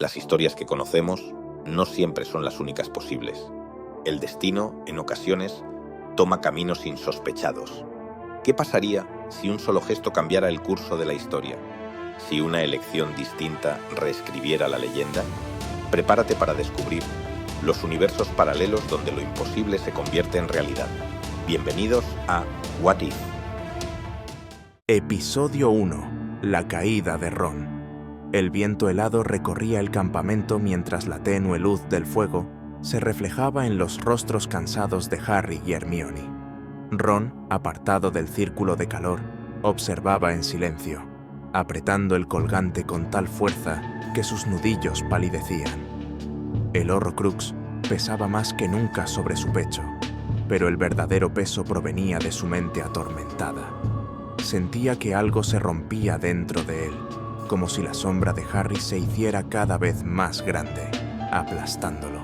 Las historias que conocemos no siempre son las únicas posibles. El destino, en ocasiones, toma caminos insospechados. ¿Qué pasaría si un solo gesto cambiara el curso de la historia? Si una elección distinta reescribiera la leyenda. Prepárate para descubrir los universos paralelos donde lo imposible se convierte en realidad. Bienvenidos a What If. Episodio 1. La caída de Ron. El viento helado recorría el campamento mientras la tenue luz del fuego se reflejaba en los rostros cansados de Harry y Hermione. Ron, apartado del círculo de calor, observaba en silencio, apretando el colgante con tal fuerza que sus nudillos palidecían. El Horrocrux pesaba más que nunca sobre su pecho, pero el verdadero peso provenía de su mente atormentada. Sentía que algo se rompía dentro de él, como si la sombra de Harry se hiciera cada vez más grande, aplastándolo.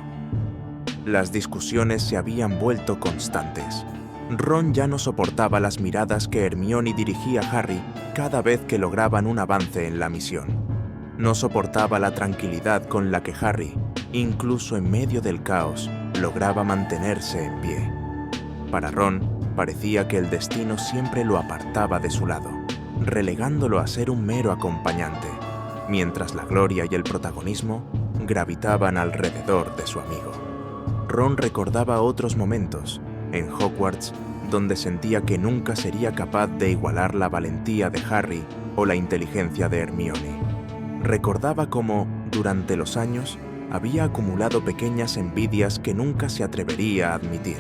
Las discusiones se habían vuelto constantes. Ron ya no soportaba las miradas que Hermione dirigía a Harry cada vez que lograban un avance en la misión. No soportaba la tranquilidad con la que Harry, incluso en medio del caos, lograba mantenerse en pie. Para Ron, parecía que el destino siempre lo apartaba de su lado, relegándolo a ser un mero acompañante, mientras la gloria y el protagonismo gravitaban alrededor de su amigo. Ron recordaba otros momentos, en Hogwarts, donde sentía que nunca sería capaz de igualar la valentía de Harry o la inteligencia de Hermione. Recordaba cómo, durante los años, había acumulado pequeñas envidias que nunca se atrevería a admitir.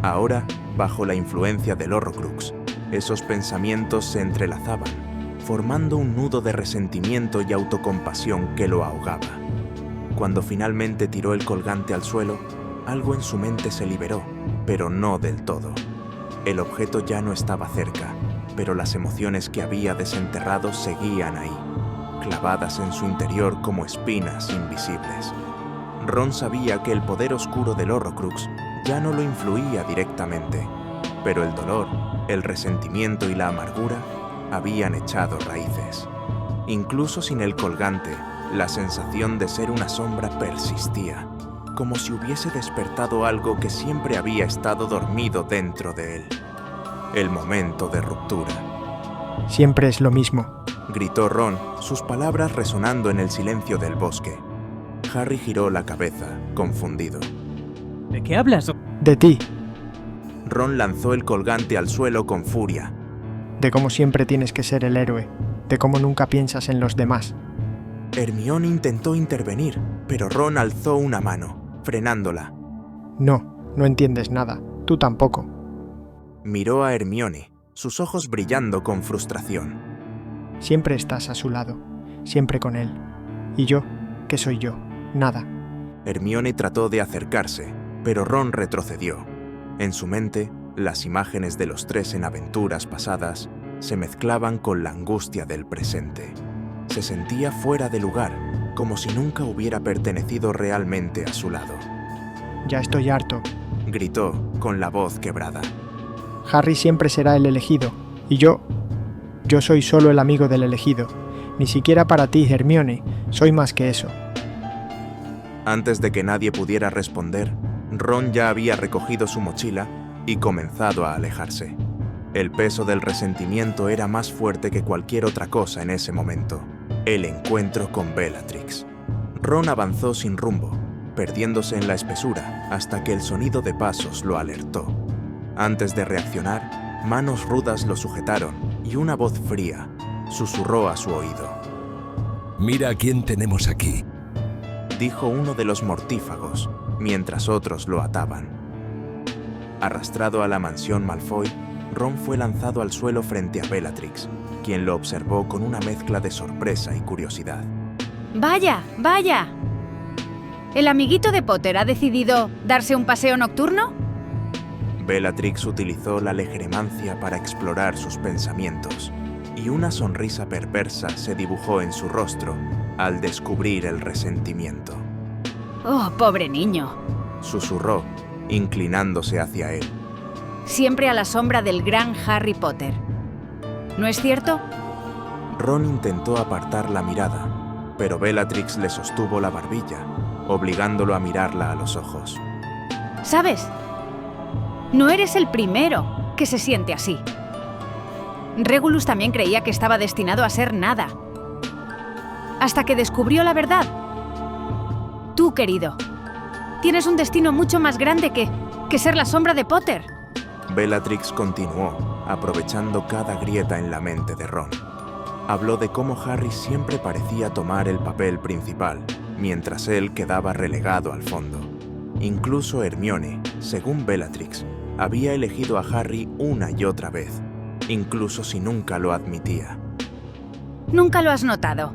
Ahora, bajo la influencia del Horrocrux, esos pensamientos se entrelazaban, formando un nudo de resentimiento y autocompasión que lo ahogaba. Cuando finalmente tiró el colgante al suelo, algo en su mente se liberó, pero no del todo. El objeto ya no estaba cerca, pero las emociones que había desenterrado seguían ahí, clavadas en su interior como espinas invisibles. Ron sabía que el poder oscuro del Horrocrux ya no lo influía directamente, pero el dolor, el resentimiento y la amargura habían echado raíces. Incluso sin el colgante, la sensación de ser una sombra persistía, como si hubiese despertado algo que siempre había estado dormido dentro de él. El momento de ruptura. Siempre es lo mismo, Gritó Ron, sus palabras resonando en el silencio del bosque. Harry giró la cabeza, confundido. ¿De qué hablas? de ti, Ron lanzó el colgante al suelo con furia. de cómo siempre tienes que ser el héroe, de cómo nunca piensas en los demás. Hermione intentó intervenir, pero Ron alzó una mano, frenándola. No entiendes nada, tú tampoco. Miró a Hermione, sus ojos brillando con frustración. Siempre estás a su lado, siempre con él. ¿Y yo? ¿Qué soy yo? Nada. Hermione trató de acercarse, pero Ron retrocedió. En su mente, las imágenes de los tres en aventuras pasadas se mezclaban con la angustia del presente. Se sentía fuera de lugar, como si nunca hubiera pertenecido realmente a su lado. Ya estoy harto. Gritó, con la voz quebrada. Harry siempre será el elegido, y yo soy solo el amigo del elegido. Ni siquiera para ti, Hermione, soy más que eso. Antes de que nadie pudiera responder, Ron ya había recogido su mochila y comenzado a alejarse. El peso del resentimiento era más fuerte que cualquier otra cosa en ese momento. El encuentro con Bellatrix. Ron avanzó sin rumbo, perdiéndose en la espesura hasta que el sonido de pasos lo alertó. Antes de reaccionar, manos rudas lo sujetaron y una voz fría susurró a su oído. «Mira a quién tenemos aquí», dijo uno de los mortífagos, mientras otros lo ataban. Arrastrado a la mansión Malfoy, Ron fue lanzado al suelo frente a Bellatrix, quien lo observó con una mezcla de sorpresa y curiosidad. ¡Vaya, vaya! ¿El amiguito de Potter ha decidido darse un paseo nocturno? Bellatrix utilizó la legeremancia para explorar sus pensamientos, y una sonrisa perversa se dibujó en su rostro al descubrir el resentimiento. ¡Oh, pobre niño! Susurró, inclinándose hacia él. Siempre a la sombra del gran Harry Potter. ¿No es cierto? Ron intentó apartar la mirada, pero Bellatrix le sostuvo la barbilla, obligándolo a mirarla a los ojos. ¿Sabes? No eres el primero que se siente así. Regulus también creía que estaba destinado a ser nada. Hasta que descubrió la verdad. Tú, querido, tienes un destino mucho más grande que ser la sombra de Potter. Bellatrix continuó, aprovechando cada grieta en la mente de Ron. Habló de cómo Harry siempre parecía tomar el papel principal, mientras él quedaba relegado al fondo. Incluso Hermione, según Bellatrix, había elegido a Harry una y otra vez, incluso si nunca lo admitía. Nunca lo has notado,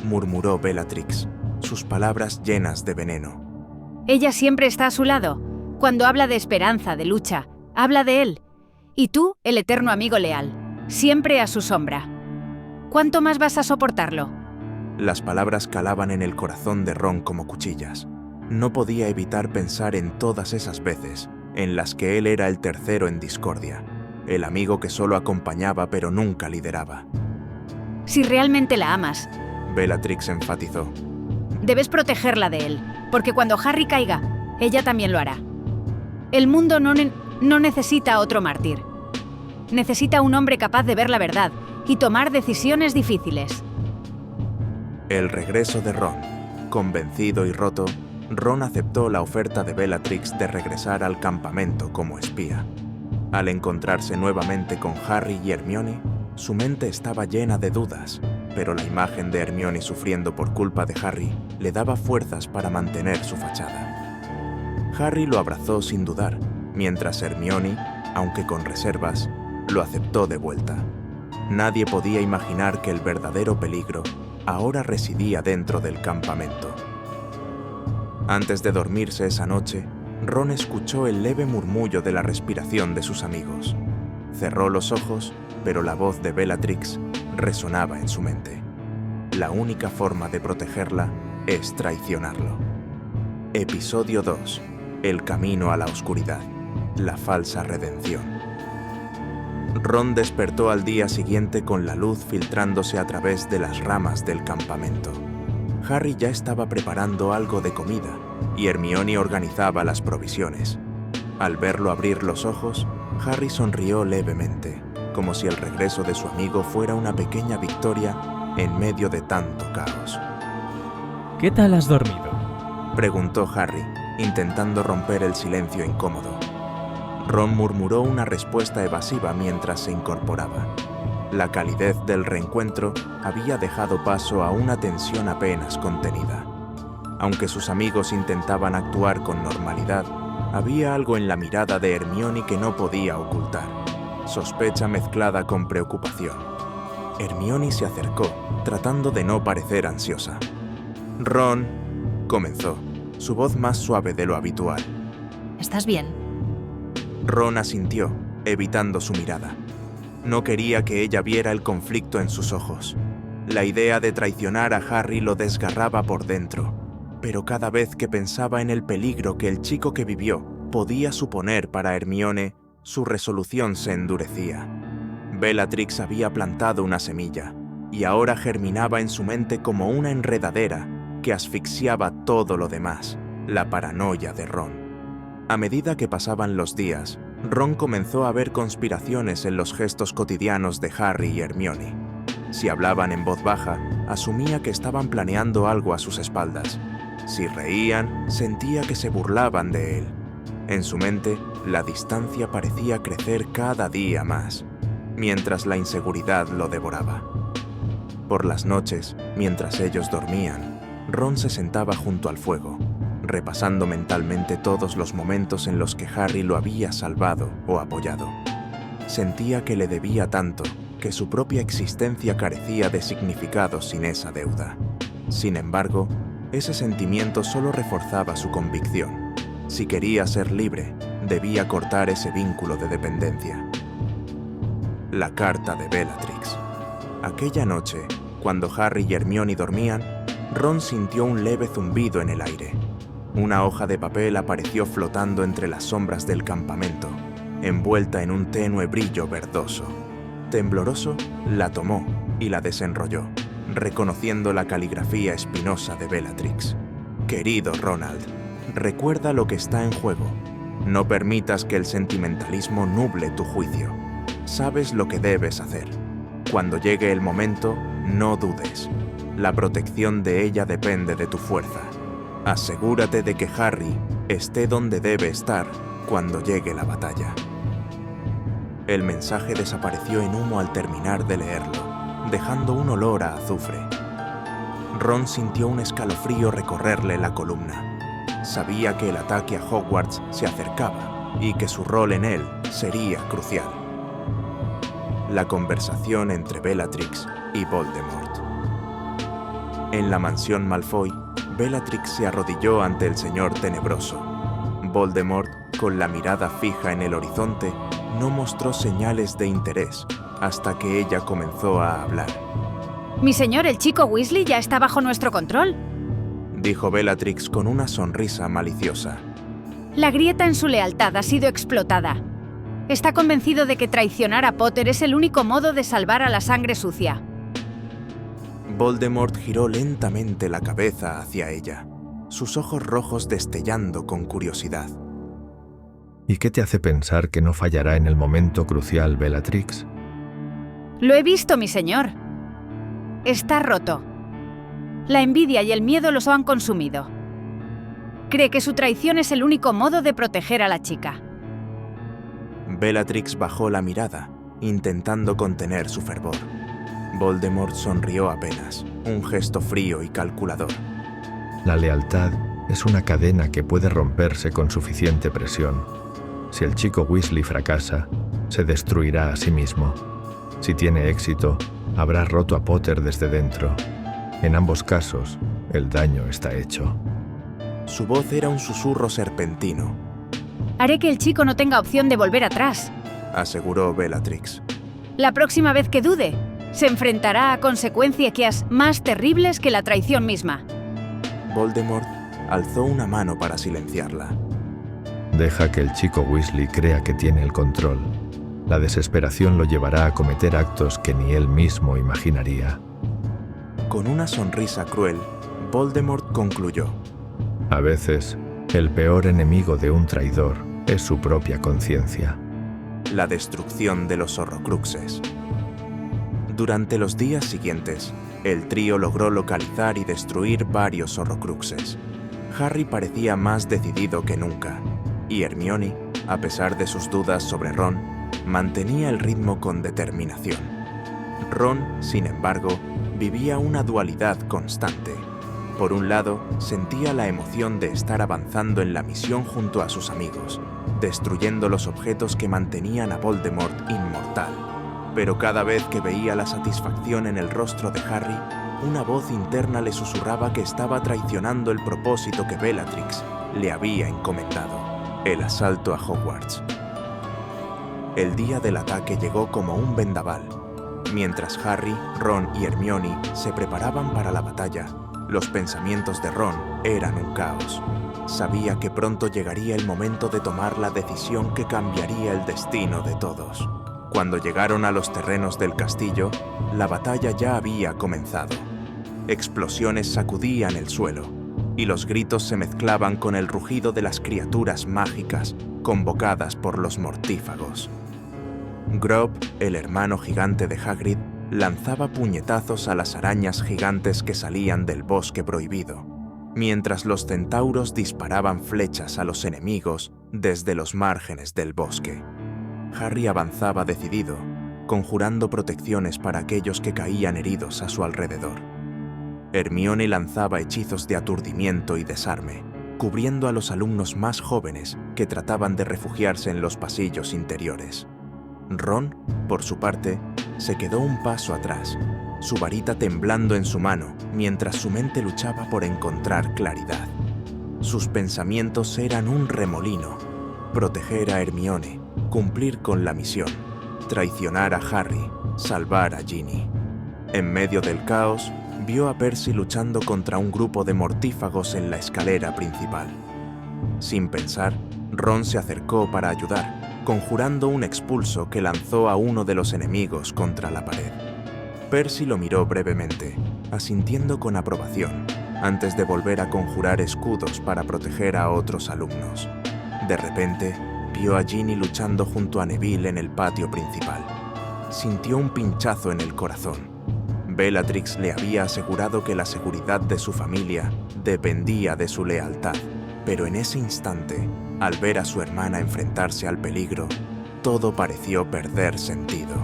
murmuró Bellatrix, sus palabras llenas de veneno. Ella siempre está a su lado. Cuando habla de esperanza, de lucha, habla de él. Y tú, el eterno amigo leal, siempre a su sombra. ¿Cuánto más vas a soportarlo? Las palabras calaban en el corazón de Ron como cuchillas. No podía evitar pensar en todas esas veces en las que él era el tercero en discordia, el amigo que solo acompañaba pero nunca lideraba. Si realmente la amas, Bellatrix enfatizó, debes protegerla de él, porque cuando Harry caiga, ella también lo hará. El mundo no necesita otro mártir. Necesita un hombre capaz de ver la verdad y tomar decisiones difíciles. El regreso de Ron. Convencido y roto, Ron aceptó la oferta de Bellatrix de regresar al campamento como espía. Al encontrarse nuevamente con Harry y Hermione, su mente estaba llena de dudas, pero la imagen de Hermione sufriendo por culpa de Harry le daba fuerzas para mantener su fachada. Harry lo abrazó sin dudar, mientras Hermione, aunque con reservas, lo aceptó de vuelta. Nadie podía imaginar que el verdadero peligro ahora residía dentro del campamento. Antes de dormirse esa noche, Ron escuchó el leve murmullo de la respiración de sus amigos. Cerró los ojos, pero la voz de Bellatrix resonaba en su mente. La única forma de protegerla es traicionarlo. Episodio 2. El camino a la oscuridad. La falsa redención. Ron despertó al día siguiente con la luz filtrándose a través de las ramas del campamento. Harry ya estaba preparando algo de comida y Hermione organizaba las provisiones. Al verlo abrir los ojos, Harry sonrió levemente, como si el regreso de su amigo fuera una pequeña victoria en medio de tanto caos. ¿Qué tal has dormido? Preguntó Harry, intentando romper el silencio incómodo. Ron murmuró una respuesta evasiva mientras se incorporaba. La calidez del reencuentro había dejado paso a una tensión apenas contenida. Aunque sus amigos intentaban actuar con normalidad, había algo en la mirada de Hermione que no podía ocultar, sospecha mezclada con preocupación. Hermione se acercó, tratando de no parecer ansiosa. «Ron», comenzó, su voz más suave de lo habitual. ¿Estás bien? Ron asintió, evitando su mirada. No quería que ella viera el conflicto en sus ojos. La idea de traicionar a Harry lo desgarraba por dentro, pero cada vez que pensaba en el peligro que el chico que vivió podía suponer para Hermione, su resolución se endurecía. Bellatrix había plantado una semilla, y ahora germinaba en su mente como una enredadera que asfixiaba todo lo demás, la paranoia de Ron. A medida que pasaban los días, Ron comenzó a ver conspiraciones en los gestos cotidianos de Harry y Hermione. Si hablaban en voz baja, asumía que estaban planeando algo a sus espaldas. Si reían, sentía que se burlaban de él. En su mente, la distancia parecía crecer cada día más, mientras la inseguridad lo devoraba. Por las noches, mientras ellos dormían, Ron se sentaba junto al fuego, repasando mentalmente todos los momentos en los que Harry lo había salvado o apoyado. Sentía que le debía tanto que su propia existencia carecía de significado sin esa deuda. Sin embargo, ese sentimiento solo reforzaba su convicción. Si quería ser libre, debía cortar ese vínculo de dependencia. La carta de Bellatrix. Aquella noche, cuando Harry y Hermione dormían, Ron sintió un leve zumbido en el aire. Una hoja de papel apareció flotando entre las sombras del campamento, envuelta en un tenue brillo verdoso. Tembloroso, la tomó y la desenrolló, reconociendo la caligrafía espinosa de Bellatrix. «Querido Ronald, recuerda lo que está en juego. No permitas que el sentimentalismo nuble tu juicio. Sabes lo que debes hacer. Cuando llegue el momento, no dudes. La protección de ella depende de tu fuerza. Asegúrate de que Harry esté donde debe estar cuando llegue la batalla». El mensaje desapareció en humo al terminar de leerlo, dejando un olor a azufre. Ron sintió un escalofrío recorrerle la columna. Sabía que el ataque a Hogwarts se acercaba y que su rol en él sería crucial. La conversación entre Bellatrix y Voldemort. En la mansión Malfoy, Bellatrix se arrodilló ante el Señor Tenebroso. Voldemort, con la mirada fija en el horizonte, no mostró señales de interés hasta que ella comenzó a hablar. Mi señor, el chico Weasley ya está bajo nuestro control, dijo Bellatrix con una sonrisa maliciosa. La grieta en su lealtad ha sido explotada. Está convencido de que traicionar a Potter es el único modo de salvar a la sangre sucia. Voldemort giró lentamente la cabeza hacia ella, sus ojos rojos destellando con curiosidad. ¿Y qué te hace pensar que no fallará en el momento crucial, Bellatrix? Lo he visto, mi señor. Está roto. La envidia y el miedo los han consumido. Cree que su traición es el único modo de proteger a la chica. Bellatrix bajó la mirada, intentando contener su fervor. Voldemort sonrió apenas, un gesto frío y calculador. La lealtad es una cadena que puede romperse con suficiente presión. Si el chico Weasley fracasa, se destruirá a sí mismo. Si tiene éxito, habrá roto a Potter desde dentro. En ambos casos, el daño está hecho. Su voz era un susurro serpentino. Haré que el chico no tenga opción de volver atrás, aseguró Bellatrix. La próxima vez que dude, se enfrentará a consecuencias más terribles que la traición misma. Voldemort alzó una mano para silenciarla. Deja que el chico Weasley crea que tiene el control. La desesperación lo llevará a cometer actos que ni él mismo imaginaría. Con una sonrisa cruel, Voldemort concluyó. A veces, el peor enemigo de un traidor es su propia conciencia. La destrucción de los Horrocruxes. Durante los días siguientes, el trío logró localizar y destruir varios Horrocruxes. Harry parecía más decidido que nunca, y Hermione, a pesar de sus dudas sobre Ron, mantenía el ritmo con determinación. Ron, sin embargo, vivía una dualidad constante. Por un lado, sentía la emoción de estar avanzando en la misión junto a sus amigos, destruyendo los objetos que mantenían a Voldemort inmortal. Pero cada vez que veía la satisfacción en el rostro de Harry, una voz interna le susurraba que estaba traicionando el propósito que Bellatrix le había encomendado: el asalto a Hogwarts. El día del ataque llegó como un vendaval. Mientras Harry, Ron y Hermione se preparaban para la batalla, los pensamientos de Ron eran un caos. Sabía que pronto llegaría el momento de tomar la decisión que cambiaría el destino de todos. Cuando llegaron a los terrenos del castillo, la batalla ya había comenzado. Explosiones sacudían el suelo, y los gritos se mezclaban con el rugido de las criaturas mágicas convocadas por los mortífagos. Grob, el hermano gigante de Hagrid, lanzaba puñetazos a las arañas gigantes que salían del bosque prohibido, mientras los centauros disparaban flechas a los enemigos desde los márgenes del bosque. Harry avanzaba decidido, conjurando protecciones para aquellos que caían heridos a su alrededor. Hermione lanzaba hechizos de aturdimiento y desarme, cubriendo a los alumnos más jóvenes que trataban de refugiarse en los pasillos interiores. Ron, por su parte, se quedó un paso atrás, su varita temblando en su mano mientras su mente luchaba por encontrar claridad. Sus pensamientos eran un remolino: proteger a Hermione, cumplir con la misión, traicionar a Harry, salvar a Ginny. En medio del caos, vio a Percy luchando contra un grupo de mortífagos en la escalera principal. Sin pensar, Ron se acercó para ayudar, conjurando un expulso que lanzó a uno de los enemigos contra la pared. Percy lo miró brevemente, asintiendo con aprobación, antes de volver a conjurar escudos para proteger a otros alumnos. De repente, vio a Ginny luchando junto a Neville en el patio principal. Sintió un pinchazo en el corazón. Bellatrix le había asegurado que la seguridad de su familia dependía de su lealtad, pero en ese instante, al ver a su hermana enfrentarse al peligro, todo pareció perder sentido.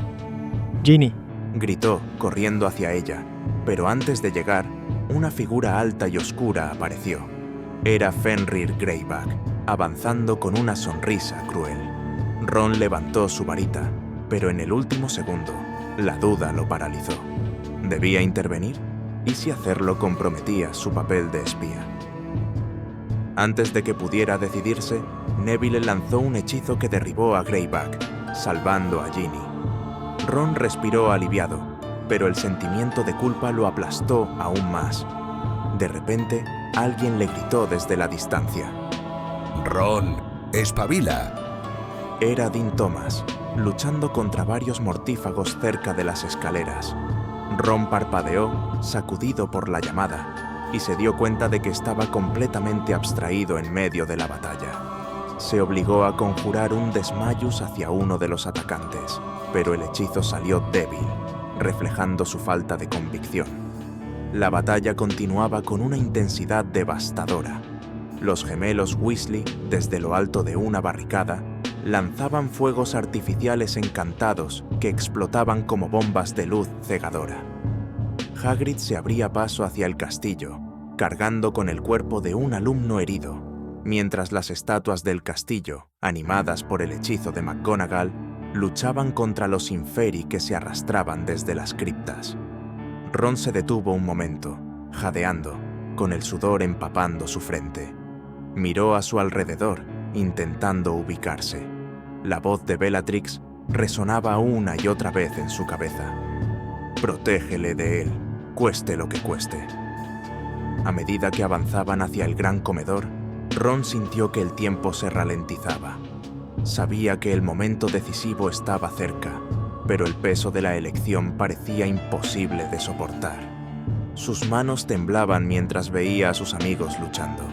Ginny, Gritó, corriendo hacia ella, pero antes de llegar, una figura alta y oscura apareció. Era Fenrir Greyback, avanzando con una sonrisa cruel. Ron levantó su varita, pero en el último segundo, la duda lo paralizó. ¿Debía intervenir? ¿Y si hacerlo comprometía su papel de espía? Antes de que pudiera decidirse, Neville lanzó un hechizo que derribó a Greyback, salvando a Ginny. Ron respiró aliviado, pero el sentimiento de culpa lo aplastó aún más. De repente, alguien le gritó desde la distancia. Ron, espabila. Era Dean Thomas, luchando contra varios mortífagos cerca de las escaleras. Ron parpadeó, sacudido por la llamada, y se dio cuenta de que estaba completamente abstraído en medio de la batalla. Se obligó a conjurar un desmayus hacia uno de los atacantes, pero el hechizo salió débil, reflejando su falta de convicción. La batalla continuaba con una intensidad devastadora. Los gemelos Weasley, desde lo alto de una barricada, lanzaban fuegos artificiales encantados que explotaban como bombas de luz cegadora. Hagrid se abría paso hacia el castillo, cargando con el cuerpo de un alumno herido, mientras las estatuas del castillo, animadas por el hechizo de McGonagall, luchaban contra los Inferi que se arrastraban desde las criptas. Ron se detuvo un momento, jadeando, con el sudor empapando su frente. Miró a su alrededor, intentando ubicarse. La voz de Bellatrix resonaba una y otra vez en su cabeza. Protégele de él, cueste lo que cueste. A medida que avanzaban hacia el gran comedor, Ron sintió que el tiempo se ralentizaba. Sabía que el momento decisivo estaba cerca, pero el peso de la elección parecía imposible de soportar. Sus manos temblaban mientras veía a sus amigos luchando,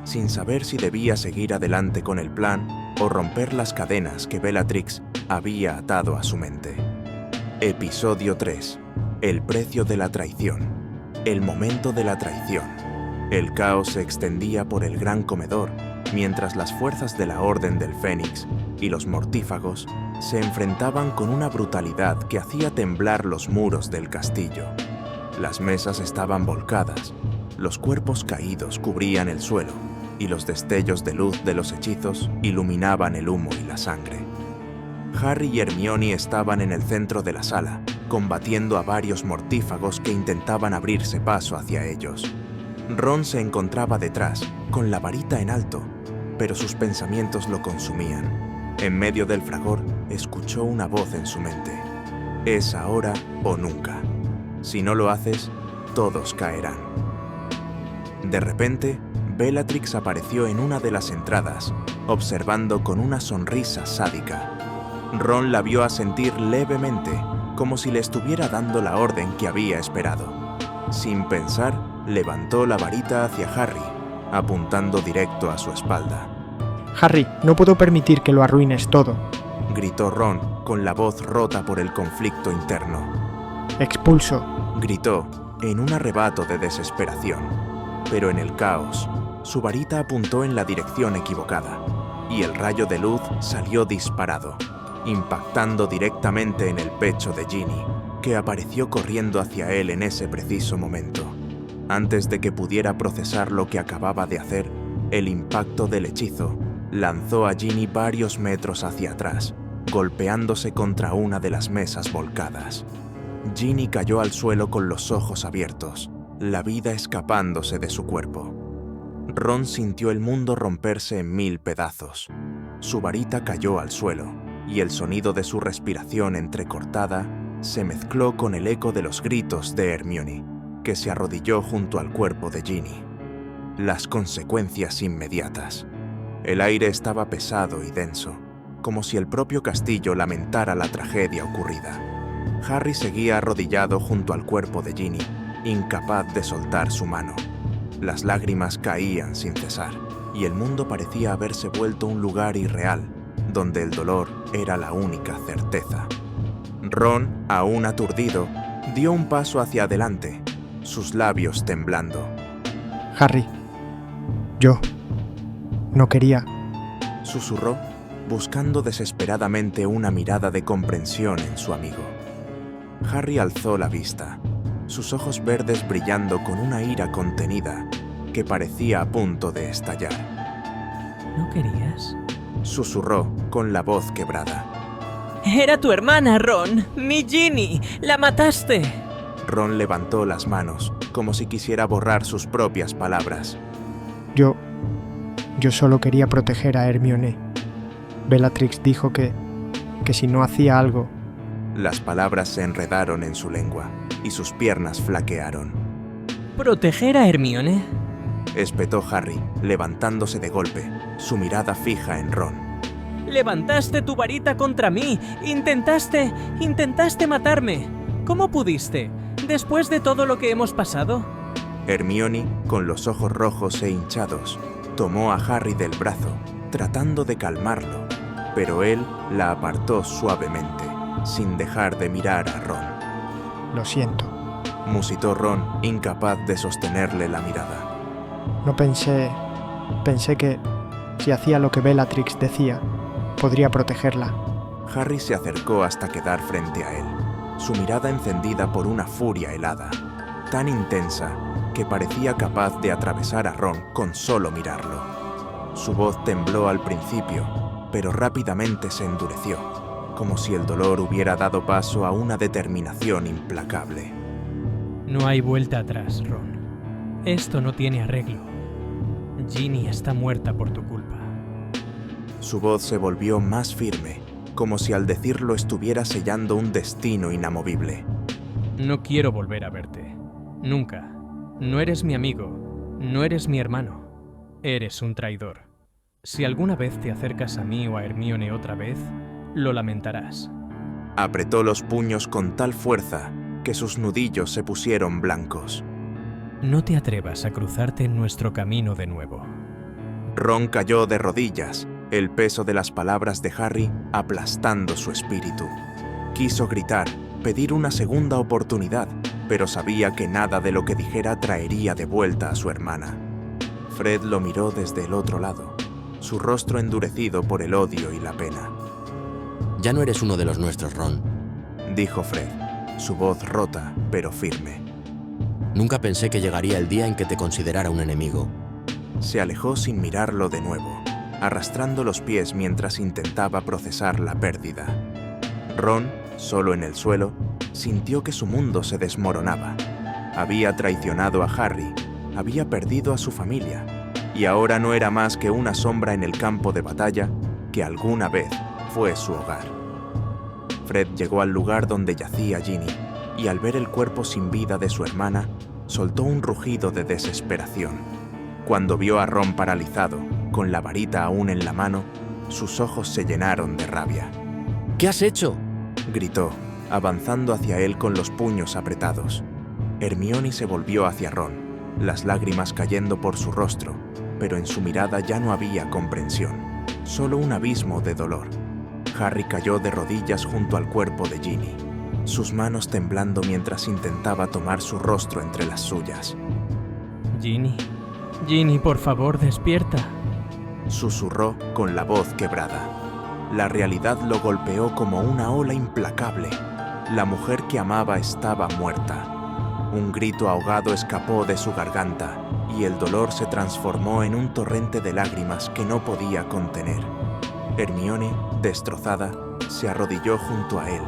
sin saber si debía seguir adelante con el plan o romper las cadenas que Bellatrix había atado a su mente. Episodio 3. El precio de la traición. El momento de la traición. El caos se extendía por el gran comedor, mientras las fuerzas de la Orden del Fénix y los mortífagos se enfrentaban con una brutalidad que hacía temblar los muros del castillo. Las mesas estaban volcadas, los cuerpos caídos cubrían el suelo, y los destellos de luz de los hechizos iluminaban el humo y la sangre. Harry y Hermione estaban en el centro de la sala, combatiendo a varios mortífagos que intentaban abrirse paso hacia ellos. Ron se encontraba detrás, con la varita en alto, pero sus pensamientos lo consumían. En medio del fragor, escuchó una voz en su mente. Es ahora o nunca. Si no lo haces, todos caerán. De repente, Bellatrix apareció en una de las entradas, observando con una sonrisa sádica. Ron la vio asentir levemente, como si le estuviera dando la orden que había esperado. Sin pensar, levantó la varita hacia Harry, apuntando directo a su espalda. Harry, no puedo permitir que lo arruines todo. Gritó Ron, con la voz rota por el conflicto interno. Expulso. Gritó, en un arrebato de desesperación. Pero en el caos, su varita apuntó en la dirección equivocada, y el rayo de luz salió disparado, impactando directamente en el pecho de Ginny, que apareció corriendo hacia él en ese preciso momento. Antes de que pudiera procesar lo que acababa de hacer, el impacto del hechizo lanzó a Ginny varios metros hacia atrás, golpeándose contra una de las mesas volcadas. Ginny cayó al suelo con los ojos abiertos, la vida escapándose de su cuerpo. Ron sintió el mundo romperse en 1000 pedazos. Su varita cayó al suelo, y el sonido de su respiración entrecortada se mezcló con el eco de los gritos de Hermione, que se arrodilló junto al cuerpo de Ginny. Las consecuencias inmediatas. El aire estaba pesado y denso, como si el propio castillo lamentara la tragedia ocurrida. Harry seguía arrodillado junto al cuerpo de Ginny, incapaz de soltar su mano. Las lágrimas caían sin cesar, y el mundo parecía haberse vuelto un lugar irreal, donde el dolor era la única certeza. Ron, aún aturdido, dio un paso hacia adelante, sus labios temblando. Harry, yo no quería. Susurró, buscando desesperadamente una mirada de comprensión en su amigo. Harry alzó la vista, sus ojos verdes brillando con una ira contenida que parecía a punto de estallar. ¿No querías? Susurró con la voz quebrada. ¡Era tu hermana, Ron! ¡Mi Ginny! ¡La mataste! Ron levantó las manos, como si quisiera borrar sus propias palabras. Yo solo quería proteger a Hermione. Bellatrix dijo que si no hacía algo... Las palabras se enredaron en su lengua y sus piernas flaquearon. ¿Proteger a Hermione? Espetó Harry, levantándose de golpe, su mirada fija en Ron. Levantaste tu varita contra mí. Intentaste matarme. ¿Cómo pudiste? Después de todo lo que hemos pasado. Hermione, con los ojos rojos e hinchados, tomó a Harry del brazo, tratando de calmarlo, pero él la apartó suavemente, sin dejar de mirar a Ron. Lo siento. Musitó Ron, incapaz de sostenerle la mirada. No pensé que si hacía lo que Bellatrix decía, podría protegerla. Harry se acercó hasta quedar frente a él, su mirada encendida por una furia helada, tan intensa que parecía capaz de atravesar a Ron con solo mirarlo. Su voz tembló al principio, pero rápidamente se endureció, como si el dolor hubiera dado paso a una determinación implacable. No hay vuelta atrás, Ron. Esto no tiene arreglo. Ginny está muerta por tu culpa. Su voz se volvió más firme, como si al decirlo estuviera sellando un destino inamovible. No quiero volver a verte. Nunca. No eres mi amigo. No eres mi hermano. Eres un traidor. Si alguna vez te acercas a mí o a Hermione otra vez, lo lamentarás. Apretó los puños con tal fuerza que sus nudillos se pusieron blancos. No te atrevas a cruzarte en nuestro camino de nuevo. Ron cayó de rodillas, el peso de las palabras de Harry aplastando su espíritu. Quiso gritar, pedir una segunda oportunidad, pero sabía que nada de lo que dijera traería de vuelta a su hermana. Fred lo miró desde el otro lado, su rostro endurecido por el odio y la pena. Ya no eres uno de los nuestros, Ron, dijo Fred, su voz rota pero firme. Nunca pensé que llegaría el día en que te considerara un enemigo. Se alejó sin mirarlo de nuevo, arrastrando los pies mientras intentaba procesar la pérdida. Ron, solo en el suelo, sintió que su mundo se desmoronaba. Había traicionado a Harry, había perdido a su familia, y ahora no era más que una sombra en el campo de batalla que alguna vez fue su hogar. Fred llegó al lugar donde yacía Ginny, y al ver el cuerpo sin vida de su hermana, soltó un rugido de desesperación. Cuando vio a Ron paralizado, con la varita aún en la mano, sus ojos se llenaron de rabia. ¿Qué has hecho?, gritó, avanzando hacia él con los puños apretados. Hermione se volvió hacia Ron, las lágrimas cayendo por su rostro, pero en su mirada ya no había comprensión, solo un abismo de dolor. Harry cayó de rodillas junto al cuerpo de Ginny, sus manos temblando mientras intentaba tomar su rostro entre las suyas. Ginny, por favor, despierta. Susurró con la voz quebrada. La realidad lo golpeó como una ola implacable. La mujer que amaba estaba muerta. Un grito ahogado escapó de su garganta y el dolor se transformó en un torrente de lágrimas que no podía contener. Hermione, destrozada, se arrodilló junto a él,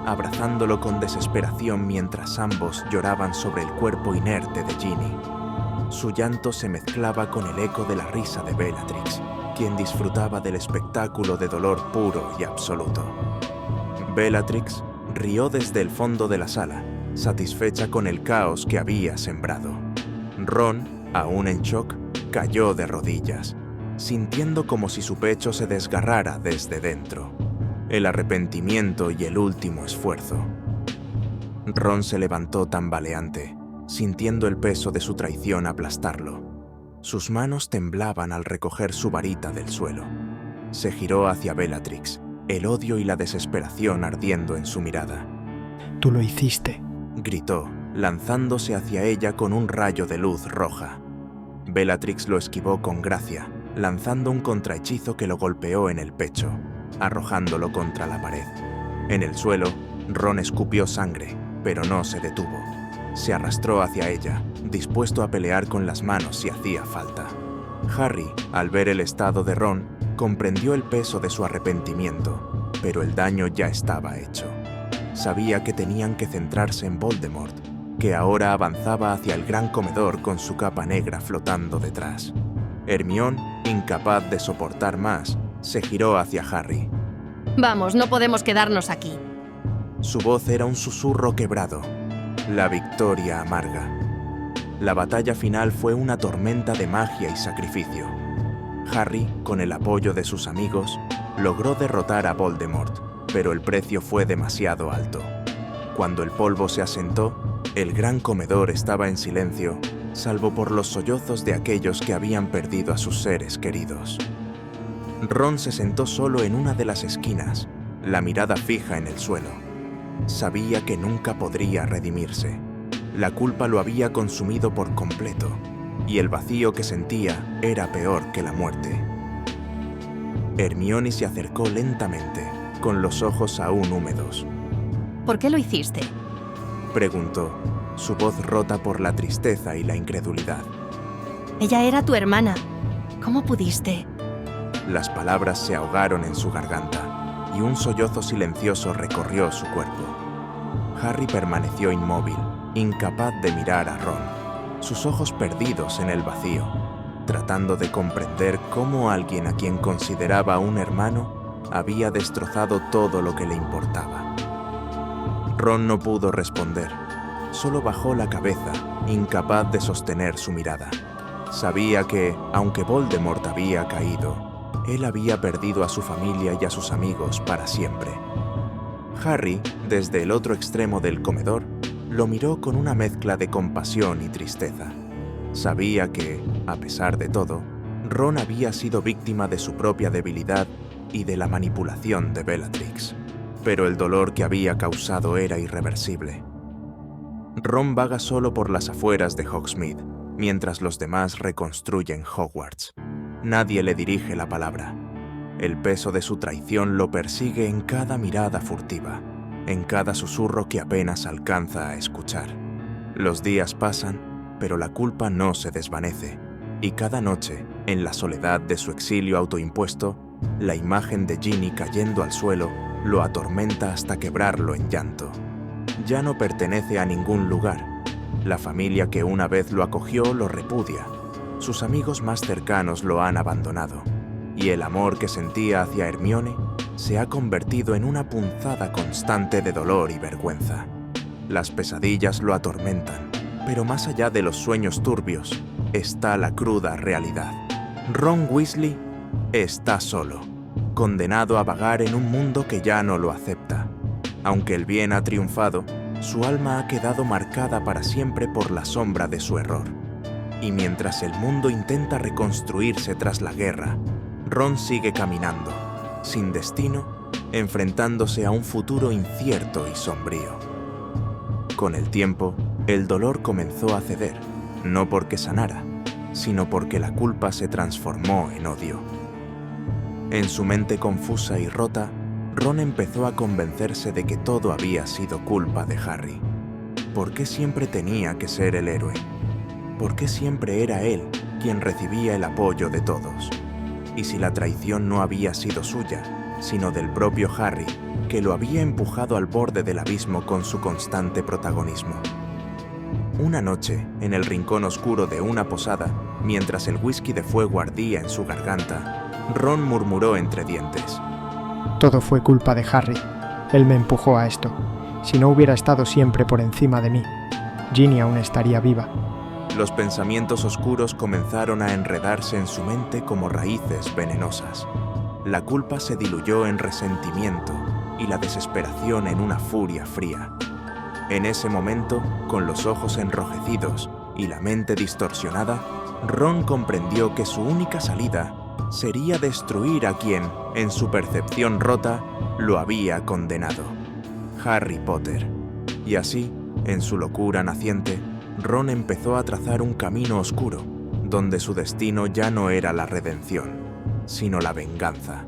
abrazándolo con desesperación mientras ambos lloraban sobre el cuerpo inerte de Ginny. Su llanto se mezclaba con el eco de la risa de Bellatrix, quien disfrutaba del espectáculo de dolor puro y absoluto. Bellatrix rió desde el fondo de la sala, satisfecha con el caos que había sembrado. Ron, aún en shock, cayó de rodillas, sintiendo como si su pecho se desgarrara desde dentro. El arrepentimiento y el último esfuerzo. Ron se levantó tambaleante, sintiendo el peso de su traición aplastarlo. Sus manos temblaban al recoger su varita del suelo. Se giró hacia Bellatrix, el odio y la desesperación ardiendo en su mirada. «Tú lo hiciste», gritó, lanzándose hacia ella con un rayo de luz roja. Bellatrix lo esquivó con gracia, lanzando un contrahechizo que lo golpeó en el pecho, arrojándolo contra la pared. En el suelo, Ron escupió sangre, pero no se detuvo. Se arrastró hacia ella, dispuesto a pelear con las manos si hacía falta. Harry, al ver el estado de Ron, comprendió el peso de su arrepentimiento, pero el daño ya estaba hecho. Sabía que tenían que centrarse en Voldemort, que ahora avanzaba hacia el gran comedor con su capa negra flotando detrás. Hermione, incapaz de soportar más, se giró hacia Harry. Vamos, no podemos quedarnos aquí. Su voz era un susurro quebrado. La victoria amarga. La batalla final fue una tormenta de magia y sacrificio. Harry, con el apoyo de sus amigos, logró derrotar a Voldemort, pero el precio fue demasiado alto. Cuando el polvo se asentó, el gran comedor estaba en silencio, salvo por los sollozos de aquellos que habían perdido a sus seres queridos. Ron se sentó solo en una de las esquinas, la mirada fija en el suelo. Sabía que nunca podría redimirse. La culpa lo había consumido por completo, y el vacío que sentía era peor que la muerte. Hermione se acercó lentamente, con los ojos aún húmedos. ¿Por qué lo hiciste? Preguntó, su voz rota por la tristeza y la incredulidad. Ella era tu hermana. ¿Cómo pudiste? Las palabras se ahogaron en su garganta, y un sollozo silencioso recorrió su cuerpo. Harry permaneció inmóvil, incapaz de mirar a Ron, sus ojos perdidos en el vacío, tratando de comprender cómo alguien a quien consideraba un hermano había destrozado todo lo que le importaba. Ron no pudo responder, solo bajó la cabeza, incapaz de sostener su mirada. Sabía que, aunque Voldemort había caído, él había perdido a su familia y a sus amigos para siempre. Harry, desde el otro extremo del comedor, lo miró con una mezcla de compasión y tristeza. Sabía que, a pesar de todo, Ron había sido víctima de su propia debilidad y de la manipulación de Bellatrix, pero el dolor que había causado era irreversible. Ron vaga solo por las afueras de Hogsmeade, mientras los demás reconstruyen Hogwarts. Nadie le dirige la palabra. El peso de su traición lo persigue en cada mirada furtiva, en cada susurro que apenas alcanza a escuchar. Los días pasan, pero la culpa no se desvanece, y cada noche, en la soledad de su exilio autoimpuesto, la imagen de Ginny cayendo al suelo lo atormenta hasta quebrarlo en llanto. Ya no pertenece a ningún lugar. La familia que una vez lo acogió lo repudia. Sus amigos más cercanos lo han abandonado. Y el amor que sentía hacia Hermione se ha convertido en una punzada constante de dolor y vergüenza. Las pesadillas lo atormentan, pero más allá de los sueños turbios está la cruda realidad. Ron Weasley está solo, condenado a vagar en un mundo que ya no lo acepta. Aunque el bien ha triunfado, su alma ha quedado marcada para siempre por la sombra de su error. Y mientras el mundo intenta reconstruirse tras la guerra, Ron sigue caminando, sin destino, enfrentándose a un futuro incierto y sombrío. Con el tiempo, el dolor comenzó a ceder, no porque sanara, sino porque la culpa se transformó en odio. En su mente confusa y rota, Ron empezó a convencerse de que todo había sido culpa de Harry. ¿Por qué siempre tenía que ser el héroe? ¿Por qué siempre era él quien recibía el apoyo de todos? Y si la traición no había sido suya, sino del propio Harry, que lo había empujado al borde del abismo con su constante protagonismo. Una noche, en el rincón oscuro de una posada, mientras el whisky de fuego ardía en su garganta, Ron murmuró entre dientes: Todo fue culpa de Harry. Él me empujó a esto. Si no hubiera estado siempre por encima de mí, Ginny aún estaría viva. Los pensamientos oscuros comenzaron a enredarse en su mente como raíces venenosas. La culpa se diluyó en resentimiento y la desesperación en una furia fría. En ese momento, con los ojos enrojecidos y la mente distorsionada, Ron comprendió que su única salida sería destruir a quien, en su percepción rota, lo había condenado: Harry Potter. Y así, en su locura naciente, Ron empezó a trazar un camino oscuro, donde su destino ya no era la redención, sino la venganza.